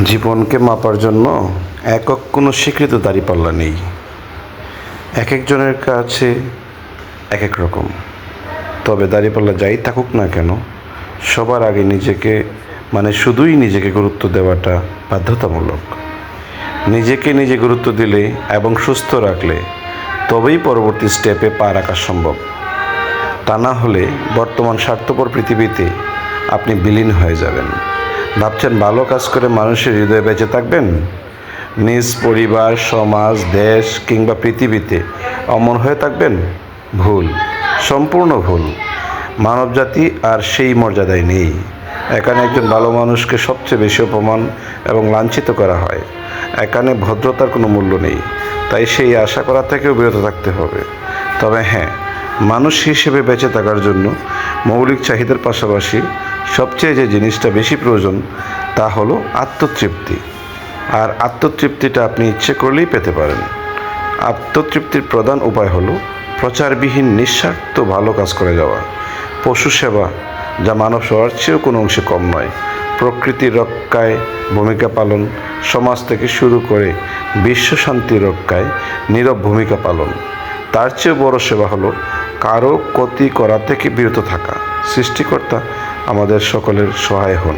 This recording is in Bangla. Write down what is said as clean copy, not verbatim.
জীবনকে মাপার জন্য একক কোনো স্বীকৃত দাঁড়িপাল্লা নেই। এক একজনের কাছে এক এক রকম। তবে দাঁড়িপাল্লা যাই থাকুক না কেন, সবার আগে নিজেকে শুধুই নিজেকে গুরুত্ব দেওয়াটা বাধ্যতামূলক। নিজেকে নিজে গুরুত্ব দিলে এবং সুস্থ রাখলে তবেই পরবর্তী স্টেপে পা রাখা সম্ভব। তা না হলে বর্তমান স্বার্থপর পৃথিবীতে আপনি বিলীন হয়ে যাবেন। ভাবছেন ভালো কাজ করে মানুষের হৃদয়ে বেঁচে থাকবেন, নিজ পরিবার, সমাজ, দেশ কিংবা পৃথিবীতে অমর হয়ে থাকবেন? ভুল, সম্পূর্ণ ভুল। মানবজাতি আর সেই মর্যাদায় নেই। এখানে একজন ভালো মানুষকে সবচেয়ে বেশি অপমান এবং লাঞ্ছিত করা হয়। এখানে ভদ্রতার কোনো মূল্য নেই, তাই সেই আশা করা থেকেও বিরত থাকতে হবে। তবে হ্যাঁ, মানুষ হিসেবে বেঁচে থাকার জন্য মৌলিক চাহিদার পাশাপাশি সবচেয়ে যে জিনিসটা বেশি প্রয়োজন তা হলো আত্মতৃপ্তি। আর আত্মতৃপ্তিটা আপনি ইচ্ছে করলেই পেতে পারেন। আত্মতৃপ্তির প্রধান উপায় হলো প্রচারবিহীন নিঃস্বার্থ ভালো কাজ করে যাওয়া, পশু সেবা, যা মানব সেবার চেয়েও কোনো অংশে কম নয়, প্রকৃতির রক্ষায় ভূমিকা পালন, সমাজ থেকে শুরু করে বিশ্ব শান্তি রক্ষায় নীরব ভূমিকা পালন। তার চেয়ে বড় সেবা হলো কারো ক্ষতি করা থেকে বিরত থাকা। সৃষ্টিকর্তা আমাদের সকলের সহায় হন।